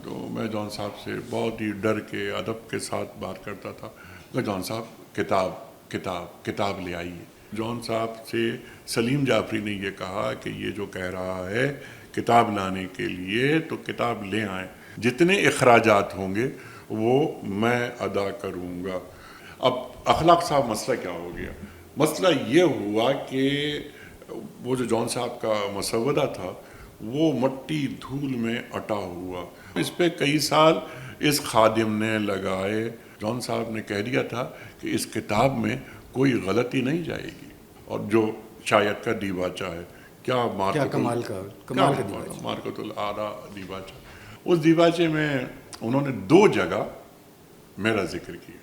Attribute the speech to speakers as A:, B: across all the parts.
A: تو میں جون صاحب سے بہت ہی ڈر کے ادب کے ساتھ بات کرتا تھا کہ جون صاحب کتاب لے آئیے. جون صاحب سے سلیم جعفری نے یہ کہا کہ یہ جو کہہ رہا ہے کتاب لانے کے لیے تو کتاب لے آئیں, جتنے اخراجات ہوں گے وہ میں ادا کروں گا. اب اخلاق صاحب مسئلہ کیا ہو گیا؟ مسئلہ یہ ہوا کہ وہ جو جون صاحب کا مسودہ تھا وہ مٹی دھول میں اٹا ہوا. اس پہ کئی سال اس خادم نے لگائے. جون صاحب نے کہہ دیا تھا کہ اس کتاب میں کوئی غلطی نہیں جائے گی, اور جو شاید کا دیباچہ ہے, کیا
B: کمال کا
A: مارکت العرا دیباچہ, اس دیباچے میں انہوں نے 2 جگہ میرا ذکر کیا.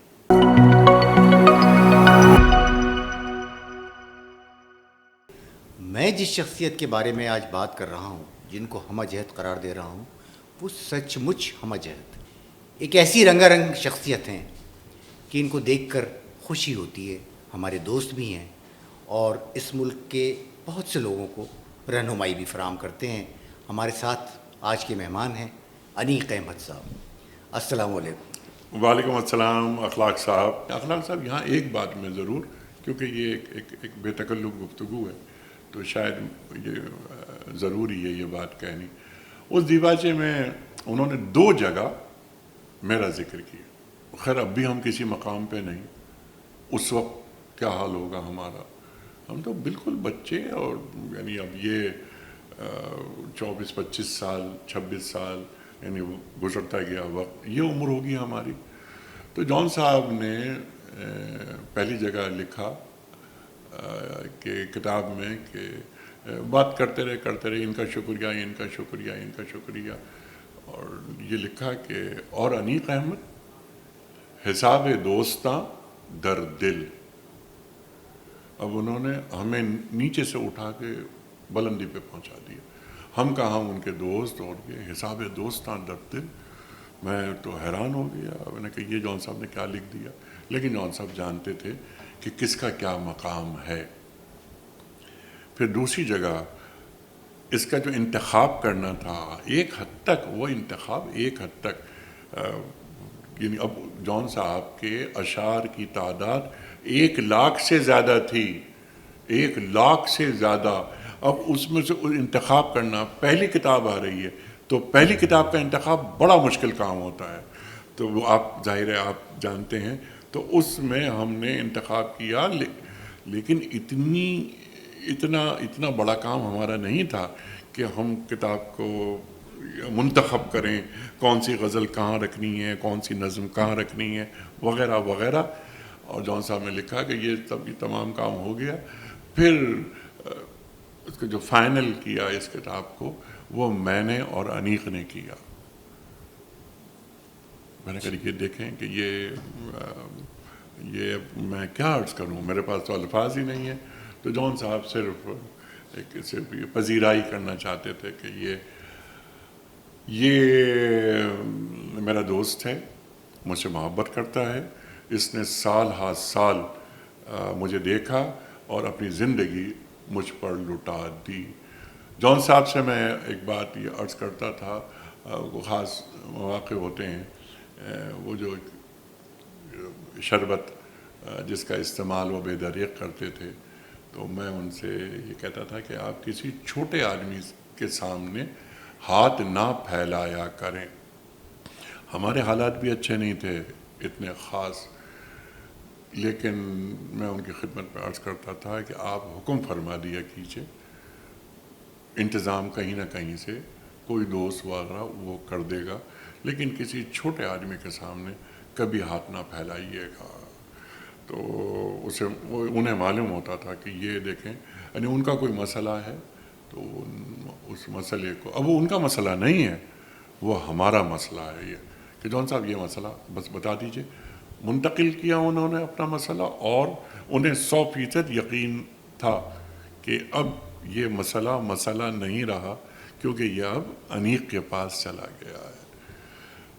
B: میں جس شخصیت کے بارے میں آج بات کر رہا ہوں, جن کو ہمہ جہت قرار دے رہا ہوں, وہ سچ مچ ہمہ جہت ایک ایسی رنگا رنگ شخصیت ہیں کہ ان کو دیکھ کر خوشی ہوتی ہے. ہمارے دوست بھی ہیں اور اس ملک کے بہت سے لوگوں کو رہنمائی بھی فراہم کرتے ہیں. ہمارے ساتھ آج کے مہمان ہیں انیق احمد صاحب. السلام علیکم.
A: وعلیکم السلام اخلاق صاحب. اخلاق صاحب یہاں ایک بات میں ضرور, کیونکہ یہ ایک بے تکلف گفتگو ہے تو شاید یہ ضروری ہے یہ بات کہنی. اس دیباچے میں انہوں نے 2 جگہ میرا ذکر کیا. خیر اب بھی ہم کسی مقام پہ نہیں. اس وقت کیا حال ہوگا ہمارا؟ ہم تو بالکل بچے, اور یعنی اب یہ 24-25 سال 26 سال یعنی گزرتا گیا وقت, یہ عمر ہوگی ہماری. تو جون صاحب نے پہلی جگہ لکھا کہ کتاب میں کہ بات کرتے رہے ان کا شکریہ, اور یہ لکھا کہ اور انیق احمد حساب دوستاں در دل. اب انہوں نے ہمیں نیچے سے اٹھا کے بلندی پہ پہنچا دیا. ہم کہاں ان کے دوست, اور یہ حساب دوستاں در دل. میں تو حیران ہو گیا, میں نے کہا یہ جون صاحب نے کیا لکھ دیا. لیکن جون صاحب جانتے تھے کہ کس کا کیا مقام ہے. پھر دوسری جگہ اس کا جو انتخاب کرنا تھا, ایک حد تک وہ انتخاب یعنی اب جون صاحب کے اشعار کی تعداد 1,00,000 سے زیادہ تھی, 1,00,000 سے زیادہ. اب اس میں سے انتخاب کرنا, پہلی کتاب آ رہی ہے تو پہلی کتاب کا انتخاب بڑا مشکل کام ہوتا ہے. تو وہ آپ ظاہر ہے آپ جانتے ہیں. تو اس میں ہم نے انتخاب کیا, لیکن اتنا بڑا کام ہمارا نہیں تھا کہ ہم کتاب کو منتخب کریں, کون سی غزل کہاں رکھنی ہے, کون سی نظم کہاں رکھنی ہے, وغیرہ وغیرہ. اور جون صاحب نے لکھا کہ یہ تمام کام ہو گیا. پھر اس کو جو فائنل کیا اس کتاب کو, وہ میں نے اور انیق نے کیا. میں نے کہا یہ دیکھیں کہ یہ میں کیا عرض کروں, میرے پاس تو الفاظ ہی نہیں ہیں. تو جون صاحب صرف یہ پذیرائی کرنا چاہتے تھے کہ یہ میرا دوست ہے, مجھ سے محبت کرتا ہے, اس نے سال ہا سال مجھے دیکھا اور اپنی زندگی مجھ پر لٹا دی. جون صاحب سے میں ایک بات یہ عرض کرتا تھا, وہ خاص مواقع ہوتے ہیں, وہ جو شربت جس کا استعمال وہ بے دریغ کرتے تھے, تو میں ان سے یہ کہتا تھا کہ آپ کسی چھوٹے آدمی کے سامنے ہاتھ نہ پھیلایا کریں. ہمارے حالات بھی اچھے نہیں تھے اتنے خاص, لیکن میں ان کی خدمت میں عرض کرتا تھا کہ آپ حکم فرما دیا کیجئے, انتظام کہیں نہ کہیں سے کوئی دوست وغیرہ وہ کر دے گا, لیکن کسی چھوٹے آدمی کے سامنے کبھی ہاتھ نہ پھیلائیے گا. تو انہیں معلوم ہوتا تھا کہ یہ دیکھیں, یعنی ان کا کوئی مسئلہ ہے تو اس مسئلے کو, اب وہ ان کا مسئلہ نہیں ہے, وہ ہمارا مسئلہ ہے یہ کہ جون صاحب یہ مسئلہ بس بتا دیجئے. منتقل کیا انہوں نے اپنا مسئلہ, اور انہیں 100% یقین تھا کہ اب یہ مسئلہ نہیں رہا, کیونکہ یہ اب انیق کے پاس چلا گیا ہے.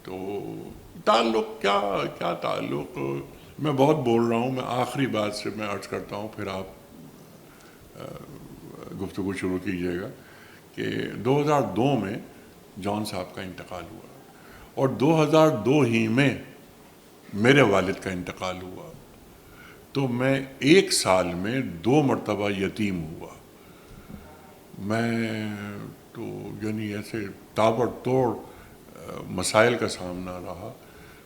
A: تو تعلق کیا تعلق, میں بہت بول رہا ہوں, میں آخری بات سے میں عرض کرتا ہوں, پھر آپ گفتگو شروع کیجئے گا کہ 2002 میں جون صاحب کا انتقال ہوا. اور 2002 ہی میں میرے والد کا انتقال ہوا، تو میں 1 سال میں 2 مرتبہ یتیم ہوا۔ میں تو یعنی ایسے تابڑ توڑ مسائل کا سامنا رہا،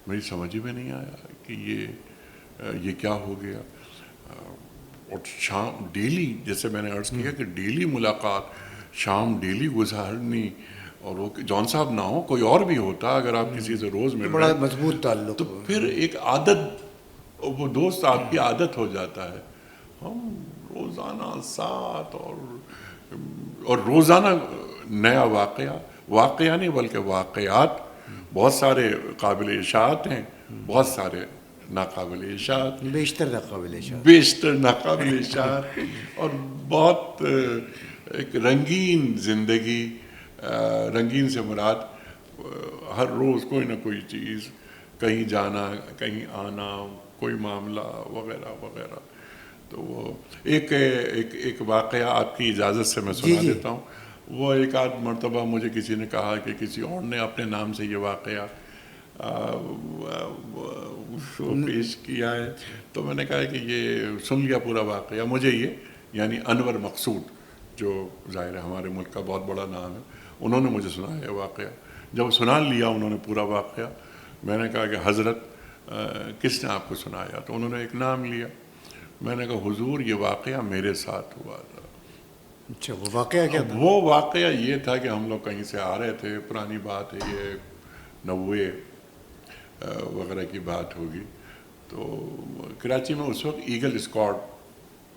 A: میری سمجھ میں نہیں آیا کہ یہ کیا ہو گیا۔ اور شام ڈیلی، جیسے میں نے عرض کیا کہ ڈیلی ملاقات، شام ڈیلی گزارنی، اور وہ جان صاحب نہ ہو کوئی اور بھی ہوتا، اگر آپ کسی سے روز مل
B: بڑا
A: رہے ہیں
B: مضبوط تعلق،
A: تو پھر ایک عادت، وہ دوست آپ کی عادت ہو جاتا ہے۔ ہم روزانہ ساتھ، اور روزانہ نیا واقعہ نہیں بلکہ واقعات، بہت سارے قابل اشاعت ہیں، بہت سارے ناقابل اشاعت، بیشتر ناقابل اشاعت، اور بہت ایک رنگین زندگی۔ رنگین سے مراد ہر روز کوئی نہ کوئی چیز، کہیں جانا، کہیں آنا، کوئی معاملہ وغیرہ وغیرہ۔ تو وہ ایک واقعہ آپ کی اجازت سے میں سنا دیتا ہوں۔ وہ ایک آدھ مرتبہ مجھے کسی نے کہا کہ کسی اور نے اپنے نام سے یہ واقعہ پیش کیا ہے، تو میں نے کہا کہ یہ سن لیا پورا واقعہ۔ مجھے یہ یعنی انور مقصود، جو ظاہر ہے ہمارے ملک کا بہت بڑا نام ہے، انہوں نے مجھے سنایا یہ واقعہ۔ جب سنا لیا انہوں نے پورا واقعہ، میں نے کہا کہ حضرت کس نے آپ کو سنایا؟ تو انہوں نے ایک نام لیا۔ میں نے کہا حضور یہ واقعہ میرے ساتھ ہوا تھا۔
B: اچھا، وہ واقعہ کیا تھا؟
A: وہ واقعہ یہ تھا کہ ہم لوگ کہیں سے آ رہے تھے، پرانی بات ہے یہ، 90 وغیرہ کی بات ہوگی۔ تو کراچی میں اس وقت ایگل اسکواڈ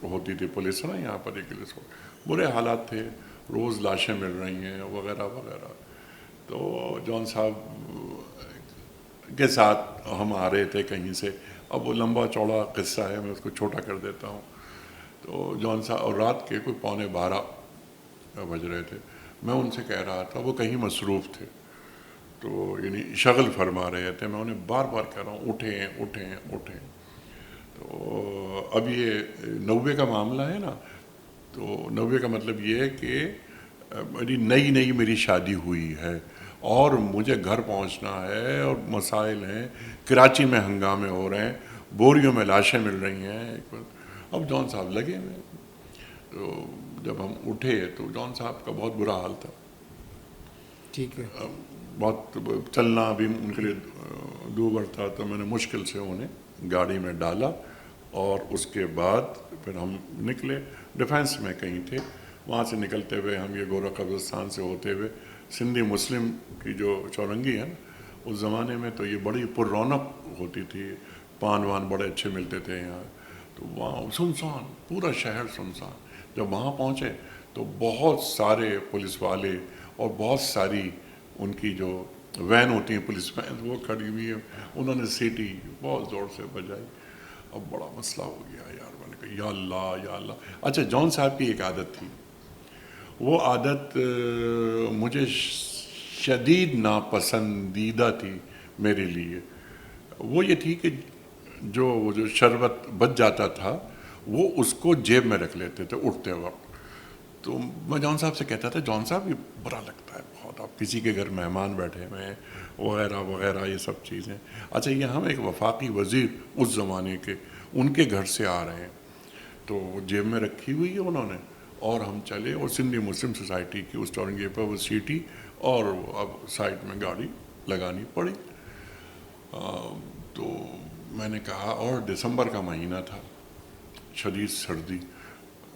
A: ہوتی تھی، پولیس نا یہاں پر ایگل اسکواڈ، برے حالات تھے، روز لاشیں مل رہی ہیں وغیرہ وغیرہ۔ تو جان صاحب کے ساتھ ہم آ رہے تھے کہیں سے، اب وہ لمبا چوڑا قصہ ہے، میں اس کو چھوٹا کر دیتا ہوں۔ تو جان صاحب، اور رات کے کوئی 11:15 بج رہے تھے، میں ان سے کہہ رہا تھا، وہ کہیں مصروف تھے، تو یعنی شغل فرما رہے تھے، میں انہیں بار بار کہہ رہا ہوں اٹھیں اٹھیں اٹھیں۔ تو اب یہ 90 کا معاملہ ہے نا، تو 90 کا مطلب یہ ہے کہ نئی میری شادی ہوئی ہے، اور مجھے گھر پہنچنا ہے، اور مسائل ہیں، کراچی میں ہنگامے ہو رہے ہیں، بوریوں میں لاشیں مل رہی ہیں۔ اب جان صاحب لگے ہوئے، تو جب ہم اٹھے تو جان صاحب کا بہت برا حال تھا،
B: ٹھیک ہے،
A: بہت چلنا بھی ان کے لیے دوبر تھا۔ تو میں نے مشکل سے انہیں گاڑی میں ڈالا، اور اس کے بعد پھر ہم نکلے، ڈیفینس میں کہیں تھے، وہاں سے نکلتے ہوئے ہم یہ گورا قبرستان سے ہوتے ہوئے سندھی مسلم کی جو چورنگی ہے نا، اس زمانے میں تو یہ بڑی پر رونق ہوتی تھی، پان وان بڑے اچھے ملتے تھے یہاں، تو وہاں سنسان، پورا شہر سنسان۔ جب وہاں پہنچے تو بہت سارے پولیس والے اور بہت ساری ان کی جو وین ہوتی ہیں پولیس وین، وہ کھڑی ہوئی ہیں، انہوں نے سیٹی بہت زور سے بجائی۔ اب بڑا مسئلہ ہو گیا یار، میں نے کہا یا اللہ یا اللہ۔ اچھا، جان صاحب کی ایک عادت تھی، وہ عادت مجھے شدید ناپسندیدہ تھی میرے لیے۔ وہ یہ تھی کہ جو شربت بچ جاتا تھا وہ اس کو جیب میں رکھ لیتے تھے اٹھتے وقت۔ تو میں جان صاحب سے کہتا تھا، جان صاحب یہ برا لگتا ہے بہت، آپ کسی کے گھر مہمان بیٹھے ہوئے ہیں وغیرہ وغیرہ، یہ سب چیزیں۔ اچھا، یہ ہم ایک وفاقی وزیر اس زمانے کے، ان کے گھر سے آ رہے ہیں، تو جیب میں رکھی ہوئی ہے انہوں نے، اور ہم چلے، اور سندھی مسلم سوسائٹی کی اس چورنگے پر وہ سیٹی، اور اب سائڈ میں گاڑی لگانی پڑی۔ تو میں نے کہا، اور دسمبر کا مہینہ تھا، شدید سردی،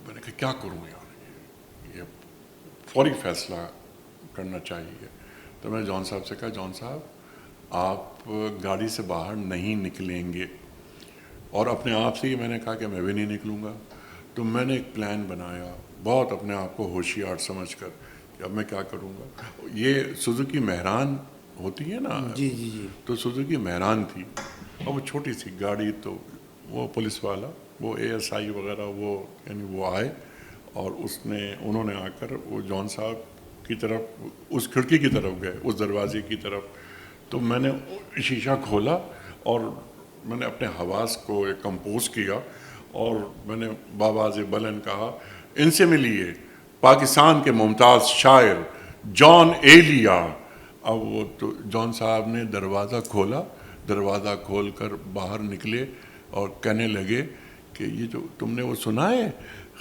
A: میں نے کہا کیا کروں یار، یہ فوری فیصلہ کرنا چاہیے۔ تو میں نے جان صاحب سے کہا، جان صاحب آپ گاڑی سے باہر نہیں نکلیں گے، اور اپنے آپ سے ہی میں نے کہا کہ میں بھی نہیں نکلوں گا۔ تو میں نے ایک پلان بنایا، بہت اپنے آپ کو ہوشیار سمجھ کر، کہ اب میں کیا کروں گا۔ یہ سوزوکی مہران ہوتی ہے نا،
B: جی جی جی،
A: تو سوزوکی مہران تھی، اور وہ چھوٹی سی گاڑی، تو وہ پولیس والا، وہ ASI وغیرہ، وہ یعنی وہ آئے، اور انہوں نے آ کر وہ جان صاحب کی طرف، اس کھڑکی کی طرف گئے، اس دروازے کی طرف۔ تو میں نے شیشہ کھولا، اور میں نے اپنے حواس کو کمپوز کیا، اور میں نے بآواز بلند کہا، ان سے ملیے پاکستان کے ممتاز شاعر جان ایلیا، اب وہ تو جون صاحب نے دروازہ کھول کر باہر نکلے اور کہنے لگے کہ یہ جو تم نے وہ سنا ہے،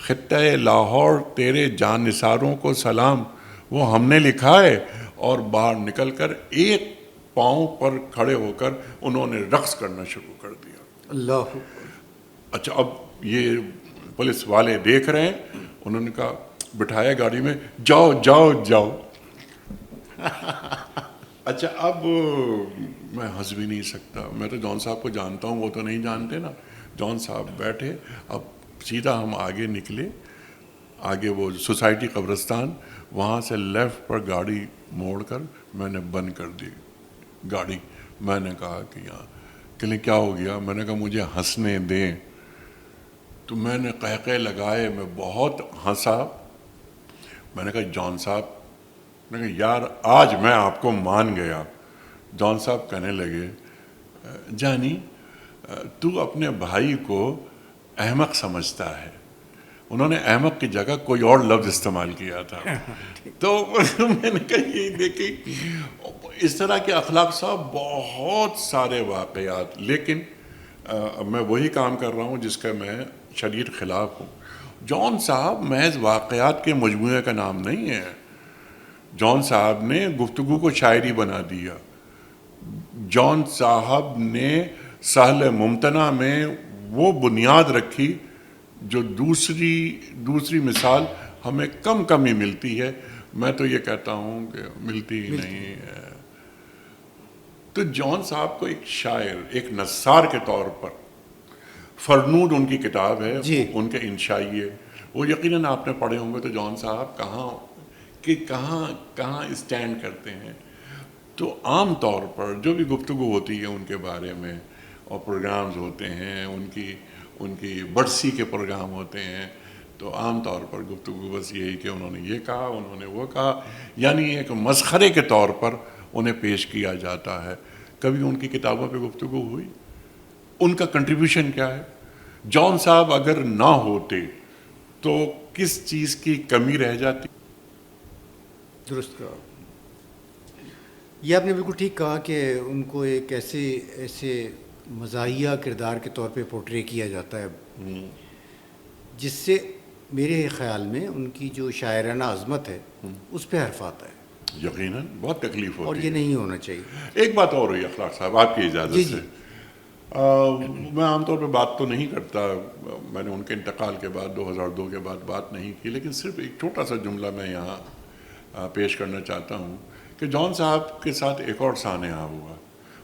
A: خطہ لاہور تیرے جانثاروں کو سلام، وہ ہم نے لکھا ہے. اور باہر نکل کر ایک پاؤں پر کھڑے ہو کر انہوں نے رقص کرنا شروع کر دیا.
B: اللہ.
A: اچھا اب یہ پولیس والے دیکھ رہے ہیں، انہوں نے کہا بٹھایا گاڑی میں، جاؤ جاؤ جاؤ. اچھا اب میں ہنس بھی نہیں سکتا، میں تو جون صاحب کو جانتا ہوں، وہ تو نہیں جانتے نا. جون صاحب بیٹھے، اب سیدھا ہم آگے نکلے، آگے وہ سوسائٹی قبرستان، وہاں سے لیفٹ پر گاڑی موڑ کر میں نے بند کر دی گاڑی. میں نے کہا کہ یہاں کہ لیں کیا ہو گیا؟ میں نے کہا مجھے ہنسنے دیں. تو میں نے قہقہے لگائے، میں بہت ہنسا. میں نے کہا جون صاحب، میں نے کہا یار آج میں آپ کو مان گیا. جون صاحب کہنے لگے جانی تو اپنے بھائی کو احمق سمجھتا ہے. انہوں نے احمق کی جگہ کوئی اور لفظ استعمال کیا تھا. تو میں نے کہا یہ دیکھیں اس طرح کے اخلاق صاحب بہت سارے واقعات. لیکن میں وہی کام کر رہا ہوں جس کا میں شدید خلاف ہوں. جون صاحب محض واقعات کے مجموعے کا نام نہیں ہے. جون صاحب نے گفتگو کو شاعری بنا دیا. جون صاحب نے سہل ممتنع میں وہ بنیاد رکھی جو دوسری مثال ہمیں کم ہی ملتی ہے. میں تو یہ کہتا ہوں کہ ملتی ہی نہیں ہے. تو جون صاحب کو ایک شاعر، ایک نثار کے طور پر، فرنود ان کی کتاب ہے، ان کے انشائیے، وہ یقیناً آپ نے پڑھے ہوں گے. تو جون صاحب کہاں اسٹینڈ کرتے ہیں. تو عام طور پر جو بھی گفتگو ہوتی ہے ان کے بارے میں، اور پروگرامز ہوتے ہیں ان کی برسی کے پروگرام ہوتے ہیں، تو عام طور پر گفتگو بس یہی کہ انہوں نے یہ کہا، انہوں نے وہ کہا، یعنی ایک مسخرے کے طور پر انہیں پیش کیا جاتا ہے. کبھی ان کی کتابوں پہ گفتگو ہوئی؟ ان کا کنٹریبیوشن کیا ہے؟ جون صاحب اگر نہ ہوتے تو کس چیز کی کمی رہ جاتی؟
B: درست کہا. یہ آپ نے بالکل ٹھیک کہا کہ ان کو ایک ایسے مزاحیہ کردار کے طور پہ پورٹرے کیا جاتا ہے جس سے میرے خیال میں ان کی جو شاعرانہ عظمت ہے اس پہ حرف آتا ہے.
A: یقیناً بہت تکلیف ہوتی ہے،
B: اور یہ نہیں ہونا چاہیے.
A: ایک بات اور ہوئی اخلاق صاحب آپ کی اجازت سے. میں عام طور پہ بات تو نہیں کرتا، میں نے ان کے انتقال کے بعد 2002 کے بعد بات نہیں کی، لیکن صرف ایک چھوٹا سا جملہ میں یہاں پیش کرنا چاہتا ہوں کہ جون صاحب کے ساتھ ایک اور سانحہ ہوا.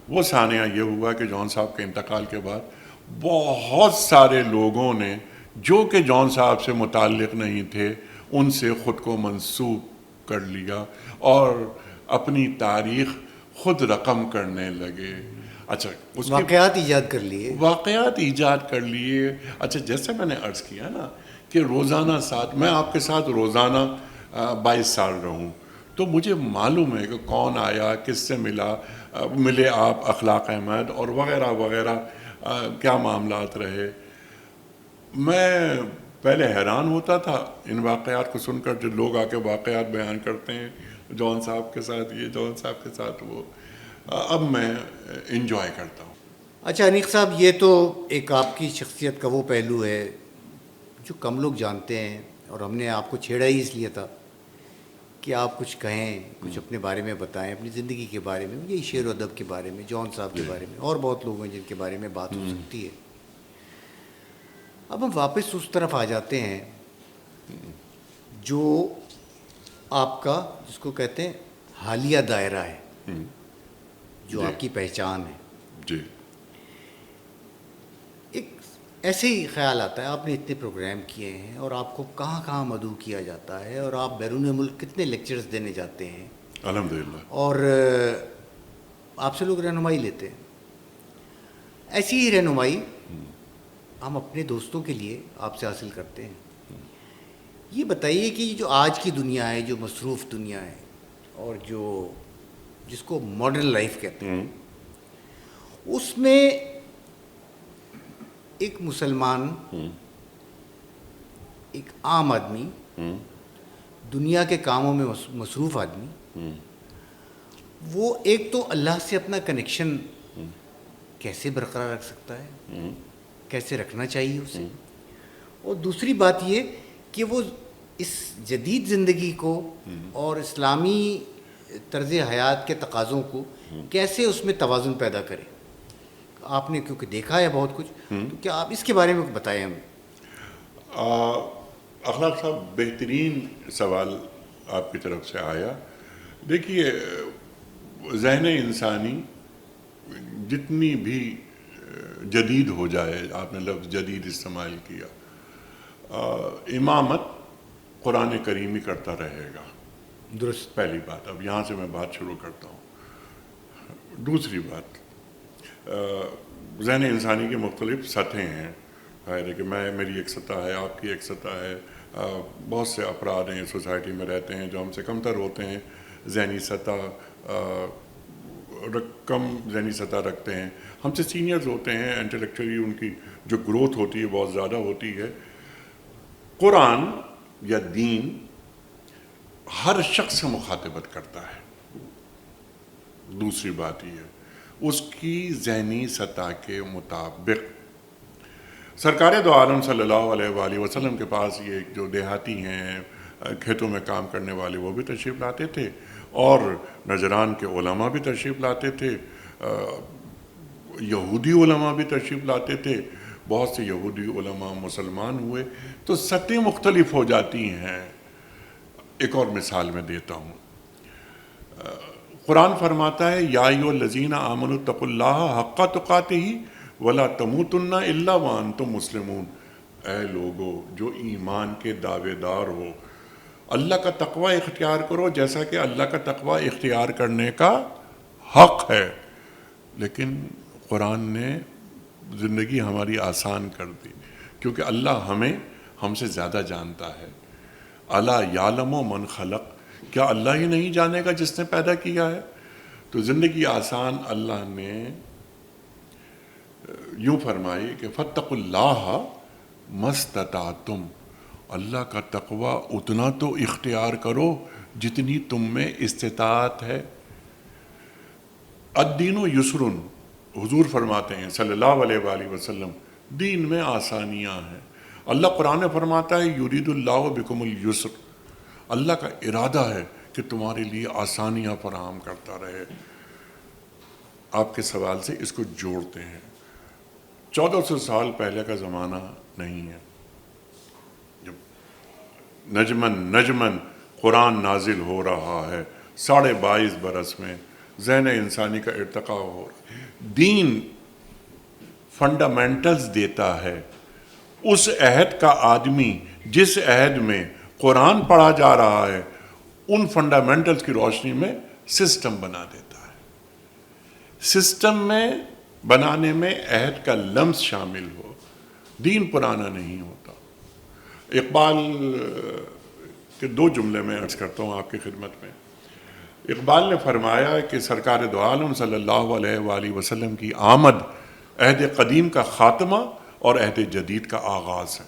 A: وہ سانحہ یہ ہوا کہ جون صاحب کے انتقال کے بعد بہت سارے لوگوں نے جو کہ جون صاحب سے متعلق نہیں تھے ان سے خود کو منسوب کر لیا اور اپنی تاریخ خود رقم کرنے لگے. اچھا
B: واقعات ایجاد کر لیے.
A: اچھا جیسے میں نے عرض کیا نا کہ روزانہ میں آپ کے ساتھ روزانہ 22 سال رہوں تو مجھے معلوم ہے کہ کون آیا، کس سے ملے آپ، اخلاق احمد اور وغیرہ وغیرہ، کیا معاملات رہے. میں پہلے حیران ہوتا تھا ان واقعات کو سن کر، جو لوگ آ کے واقعات بیان کرتے ہیں جون صاحب کے ساتھ یہ، جون صاحب کے ساتھ وہ. اب میں انجوائے کرتا ہوں.
B: اچھا انیق صاحب، یہ تو ایک آپ کی شخصیت کا وہ پہلو ہے جو کم لوگ جانتے ہیں، اور ہم نے آپ کو چھیڑا ہی اس لیے تھا کہ آپ کچھ کہیں، کچھ اپنے بارے میں بتائیں، اپنی زندگی کے بارے میں، یہی شعر و ادب کے بارے میں، جون صاحب کے بارے میں، اور بہت لوگ ہیں جن کے بارے میں بات ہو سکتی ہے. اب ہم واپس اس طرف آ جاتے ہیں جو آپ کا، جس کو کہتے ہیں حالیہ دائرہ ہے، جو آپ کی پہچان ہے.
A: جی.
B: ایک ایسے ہی خیال آتا ہے، آپ نے اتنے پروگرام کیے ہیں اور آپ کو کہاں کہاں مدعو کیا جاتا ہے، اور آپ بیرون ملک کتنے لیکچرز دینے جاتے ہیں
A: الحمدللہ،
B: اور آپ سے لوگ رہنمائی لیتے ہیں. ایسی ہی رہنمائی ہم اپنے دوستوں کے لیے آپ سے حاصل کرتے ہیں. یہ بتائیے کہ جو آج کی دنیا ہے، جو مصروف دنیا ہے، اور جس کو ماڈرن لائف کہتے ہیں، اس میں ایک مسلمان، ایک عام آدمی، دنیا کے کاموں میں مصروف آدمی، وہ ایک تو اللہ سے اپنا کنیکشن کیسے برقرار رکھ سکتا ہے، کیسے رکھنا چاہیے اسے، اور دوسری بات یہ کہ وہ اس جدید زندگی کو اور اسلامی طرز حیات کے تقاضوں کو کیسے اس میں توازن پیدا کرے. آپ نے کیونکہ دیکھا ہے بہت کچھ، تو کیا آپ اس کے بارے میں بتائیں ہمیں.
A: اخلاق صاحب، بہترین سوال آپ کی طرف سے آیا. دیکھیے، ذہن انسانی جتنی بھی جدید ہو جائے، آپ نے لفظ جدید استعمال کیا، امامت قرآن کریم ہی کرتا رہے گا.
B: درست.
A: پہلی بات. اب یہاں سے میں بات شروع کرتا ہوں. دوسری بات، ذہن انسانی کی مختلف سطحیں ہیں. ہے کہ میری ایک سطح ہے، آپ کی ایک سطح ہے. بہت سے افراد ہیں سوسائٹی میں رہتے ہیں جو ہم سے کمتر ہوتے ہیں، ذہنی سطح کم ذہنی سطح رکھتے ہیں. ہم سے سینئرز ہوتے ہیں، انٹلیکچولی ان کی جو گروتھ ہوتی ہے بہت زیادہ ہوتی ہے. قرآن یا دین ہر شخص سے مخاطبت کرتا ہے. دوسری بات یہ ہے اس کی ذہنی سطح کے مطابق. سرکار دو عالم صلی اللہ علیہ وآلہ وسلم کے پاس یہ جو دیہاتی ہیں، کھیتوں میں کام کرنے والے، وہ بھی تشریف لاتے تھے، اور نجران کے علماء بھی تشریف لاتے تھے، یہودی علماء بھی تشریف لاتے تھے. بہت سے یہودی علماء مسلمان ہوئے تو سطحیں مختلف ہو جاتی ہیں. ایک اور مثال میں دیتا ہوں. قرآن فرماتا ہے یا ایھا الذین آمنوا اتقوا اللہ حق تقاتہ ولا تموتن الا وانتم مسلمون. اے لوگو جو ایمان کے دعوے دار ہو، اللہ کا تقوی اختیار کرو جیسا کہ اللہ کا تقوی اختیار کرنے کا حق ہے. لیکن قرآن نے زندگی ہماری آسان کر دی، کیونکہ اللہ ہم سے زیادہ جانتا ہے. الا یعلم من خلق، کیا اللہ ہی نہیں جانے گا جس نے پیدا کیا ہے؟ تو زندگی آسان اللہ نے یوں فرمائی کہ فاتقوا اللہ مستطعتم. اللہ کا تقوی اتنا تو اختیار کرو جتنی تم میں استطاعت ہے. الدین یسر، حضور فرماتے ہیں صلی اللہ علیہ وآلہ وسلم، دین میں آسانیاں ہیں. اللہ قرآن میں فرماتا ہے یرید اللہ بکم اليسر، اللہ کا ارادہ ہے کہ تمہارے لیے آسانیاں فراہم کرتا رہے. آپ کے سوال سے اس کو جوڑتے ہیں. 1400 سال پہلے کا زمانہ نہیں ہے جب نجمن قرآن نازل ہو رہا ہے. 22.5 برس میں ذہن انسانی کا ارتقاء ہو رہا ہے. دین فنڈامنٹلز دیتا ہے. اس عہد کا آدمی جس عہد میں قرآن پڑھا جا رہا ہے، ان فنڈامنٹلز کی روشنی میں سسٹم بنا دیتا ہے. سسٹم میں بنانے میں عہد کا لمس شامل ہو. دین پرانا نہیں ہوتا. اقبال کے 2 جملے میں عرض کرتا ہوں آپ کی خدمت میں. اقبال نے فرمایا کہ سرکار دو عالم صلی اللہ علیہ وآلہ وسلم کی آمد عہد قدیم کا خاتمہ اور عہد جدید کا آغاز ہے.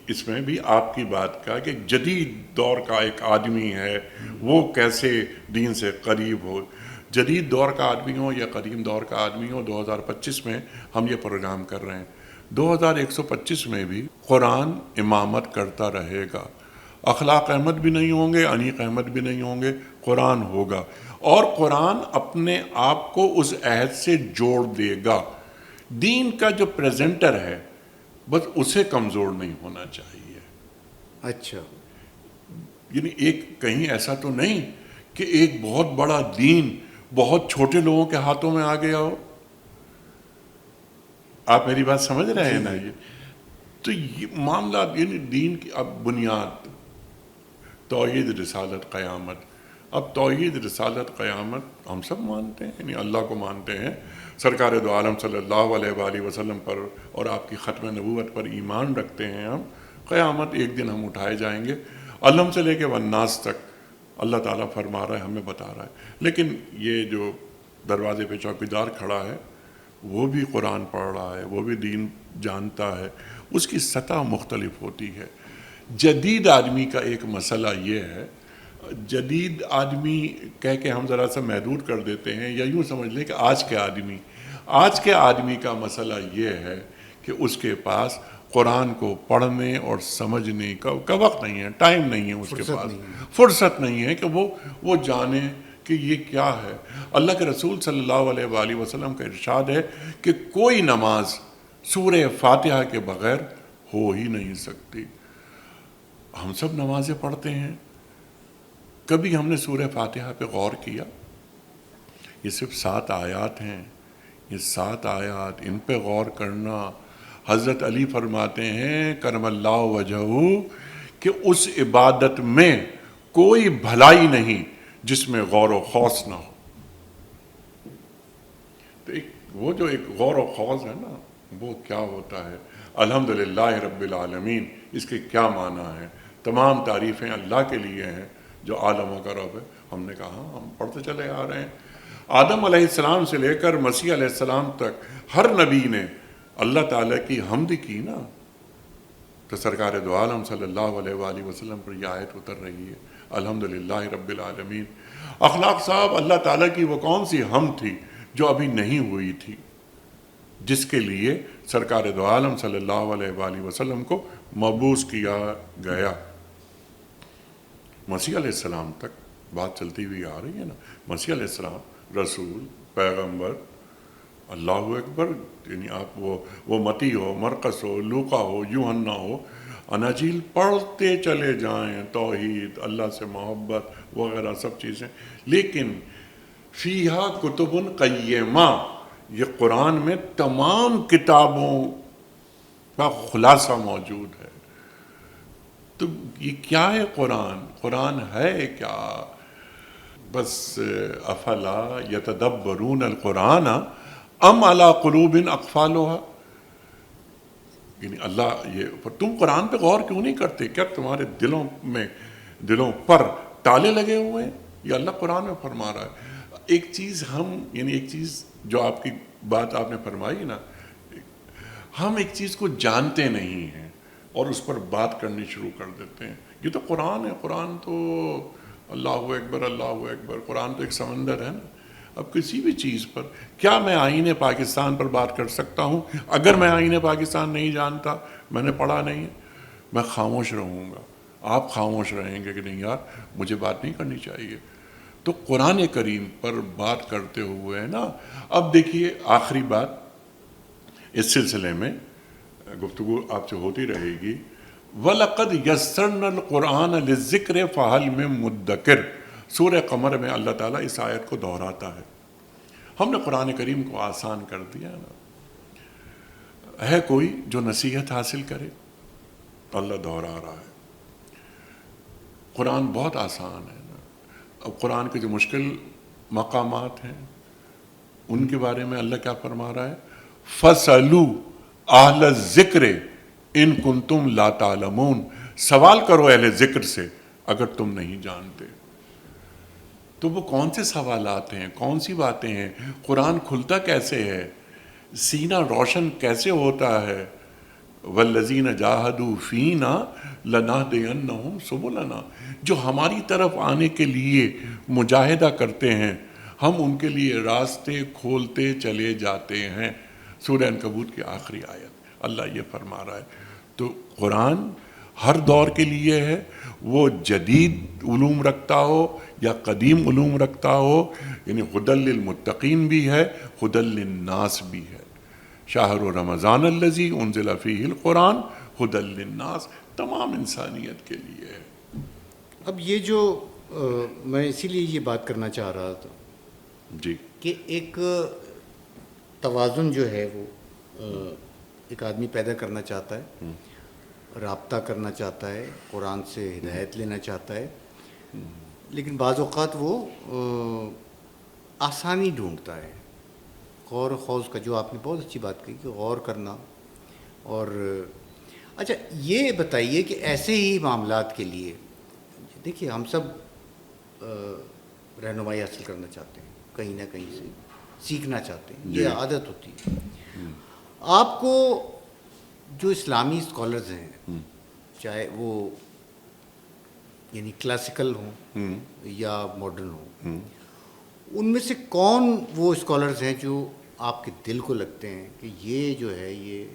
A: اس میں بھی آپ کی بات کا کہ جدید دور کا ایک آدمی ہے، وہ کیسے دین سے قریب ہو. جدید دور کا آدمی ہو یا قدیم دور کا آدمی ہو، 2025 میں ہم یہ پروگرام کر رہے ہیں. 2125 میں بھی قرآن امامت کرتا رہے گا. اخلاق احمد بھی نہیں ہوں گے، انیق احمد بھی نہیں ہوں گے، قرآن ہوگا. اور قرآن اپنے آپ کو اس عہد سے جوڑ دے گا. دین کا جو پریزنٹر ہے بس اسے کمزور نہیں ہونا چاہیے.
B: اچھا،
A: یعنی ایک کہیں ایسا تو نہیں کہ ایک بہت بڑا دین بہت چھوٹے لوگوں کے ہاتھوں میں آ گیا ہو. آپ میری بات سمجھ رہے ہیں نا؟ یہ تو یہ معاملہ، یعنی دین کی اب بنیاد توحید رسالت قیامت. اب توحید رسالت قیامت ہم سب مانتے ہیں، یعنی اللہ کو مانتے ہیں، سرکار دو عالم صلی اللہ علیہ وآلہ وسلم پر اور آپ کی ختم نبوت پر ایمان رکھتے ہیں ہم. قیامت ایک دن ہم اٹھائے جائیں گے. علم سے لے کے والناس تک اللہ تعالیٰ فرما رہا ہے، ہمیں بتا رہا ہے. لیکن یہ جو دروازے پہ چوکیدار کھڑا ہے وہ بھی قرآن پڑھ رہا ہے، وہ بھی دین جانتا ہے. اس کی سطح مختلف ہوتی ہے. جدید آدمی کا ایک مسئلہ یہ ہے، جدید آدمی کہہ کے ہم ذرا سا محدود کر دیتے ہیں، یا یوں سمجھ لیں کہ آج کے آدمی کا مسئلہ یہ ہے کہ اس کے پاس قرآن کو پڑھنے اور سمجھنے کا وقت نہیں ہے، ٹائم نہیں ہے، اس کے پاس فرصت نہیں ہے کہ وہ جانے کہ یہ کیا ہے۔ اللہ کے رسول صلی اللہ علیہ وآلہ وسلم کا ارشاد ہے کہ کوئی نماز سورہ فاتحہ کے بغیر ہو ہی نہیں سکتی۔ ہم سب نمازیں پڑھتے ہیں، کبھی ہم نے سورہ فاتحہ پہ غور کیا؟ یہ صرف 7 آیات ہیں، یہ 7 آیات، ان پہ غور کرنا، حضرت علی فرماتے ہیں کرم اللہ وجہہ کہ اس عبادت میں کوئی بھلائی نہیں جس میں غور و خوض نہ ہو۔ تو وہ جو ایک غور و خوض ہے نا، وہ کیا ہوتا ہے؟ الحمدللہ رب العالمین، اس کے کیا معنی ہے؟ تمام تعریفیں اللہ کے لیے ہیں جو عالموں کا رب ہے۔ ہم نے کہا ہم پڑھتے چلے آ رہے ہیں، آدم علیہ السلام سے لے کر مسیح علیہ السلام تک ہر نبی نے اللہ تعالیٰ کی حمد کی نا، تو سرکار دو عالم صلی اللہ علیہ وآلہ وسلم پر یہ آیت اتر رہی ہے، الحمدللہ رب العالمین۔ اخلاق صاحب، اللہ تعالیٰ کی وہ کون سی حمد تھی جو ابھی نہیں ہوئی تھی، جس کے لیے سرکار دو عالم صلی اللہ علیہ وآلہ وسلم کو مبعوث کیا گیا۔ مسیح علیہ السلام تک بات چلتی ہوئی آ رہی ہے نا، مسیح علیہ السلام رسول، پیغمبر، اللہ اکبر، یعنی آپ وہ متی ہو، مرقس ہو، لوقا ہو، یوحنا ہو، اناجیل پڑھتے چلے جائیں، توحید، اللہ سے محبت وغیرہ سب چیزیں، لیکن فیہا کتب قیمہ، یہ قرآن میں تمام کتابوں کا خلاصہ موجود ہے۔ تو یہ کیا ہے قرآن؟ قرآن ہے کیا؟ بس افلا یتدبرون القرآن ام علی قلوب اقفالها، یعنی اللہ یہ تم قرآن پہ غور کیوں نہیں کرتے؟ کیا تمہارے دلوں پر تالے لگے ہوئے ہیں؟ یہ اللہ قرآن میں فرما رہا ہے۔ ایک چیز ایک چیز جو آپ کی بات آپ نے فرمائی نا، ہم ایک چیز کو جانتے نہیں ہیں اور اس پر بات کرنی شروع کر دیتے ہیں، یہ تو قرآن ہے، قرآن تو اللہ اکبر، اللہ اکبر، قرآن تو ایک سمندر ہے نا۔ اب کسی بھی چیز پر، کیا میں آئین پاکستان پر بات کر سکتا ہوں؟ اگر میں آئین پاکستان نہیں جانتا، میں نے پڑھا نہیں، میں خاموش رہوں گا، آپ خاموش رہیں گے کہ نہیں یار مجھے بات نہیں کرنی چاہیے۔ تو قرآن کریم پر بات کرتے ہوئے نا، اب دیکھیے آخری بات، اس سلسلے میں گفتگو آپ سے ہوتی رہے گی۔ وَلَقَدْ يَسَّرْنَا الْقُرْآنَ لِلذِّكْرِ فَهَلْ مِن مُدَّكِرٍ، سورہ قمر میں اللہ تعالیٰ اس آیت کو دہراتا ہے۔ ہم نے قرآن کریم کو آسان کر دیا نا، ہے کوئی جو نصیحت حاصل کرے؟ اللہ دہرا رہا ہے، قرآن بہت آسان ہے نا۔ اب قرآن کے جو مشکل مقامات ہیں ان کے بارے میں اللہ کیا فرما رہا ہے؟ فَاسْأَلُوا أَهْلَ الذِّكْرِ إِن كُنتُمْ لَا تَعْلَمُونَ، سوال کرو اہل ذکر سے اگر تم نہیں جانتے۔ تو وہ کون سے سوالات ہیں، کون سی باتیں ہیں؟ قرآن کھلتا کیسے ہے؟ سینہ روشن کیسے ہوتا ہے؟ والذین جاہدوا فینا لنہدینہم سبلنا، جو ہماری طرف آنے کے لیے مجاہدہ کرتے ہیں ہم ان کے لیے راستے کھولتے چلے جاتے ہیں۔ سورہ عنکبوت کی آخری آیت اللہ یہ فرما رہا ہے۔ تو قرآن ہر دور کے لیے ہے، وہ جدید علوم رکھتا ہو یا قدیم علوم رکھتا ہو، یعنی ہدی للمتقین بھی ہے، ہدی للناس بھی ہے۔ شہر رمضان الذی انزل فیہ القرآن ہدی للناس، تمام انسانیت کے لیے ہے۔
B: اب یہ جو میں اسی لیے یہ بات کرنا چاہ رہا تھا
A: جی،
B: کہ ایک توازن جو ہے وہ ایک آدمی پیدا کرنا چاہتا ہے، رابطہ کرنا چاہتا ہے، قرآن سے ہدایت لینا چاہتا ہے، لیکن بعض اوقات وہ آسانی ڈھونڈتا ہے، غور و خوض کا، جو آپ نے بہت اچھی بات کہی کہ غور کرنا۔ اور اچھا یہ بتائیے کہ ایسے ہی معاملات کے لیے دیکھیے ہم سب رہنمائی حاصل کرنا چاہتے ہیں، کہیں نہ کہیں سے سیکھنا چاہتے ہیں، یہ عادت ہوتی ہے۔ آپ کو جو اسلامی اسکالرز ہیں، چاہے وہ یعنی کلاسیکل ہوں یا ماڈرن ہوں، ان میں سے کون وہ اسکالرز ہیں جو آپ کے دل کو لگتے ہیں کہ یہ جو ہے یہ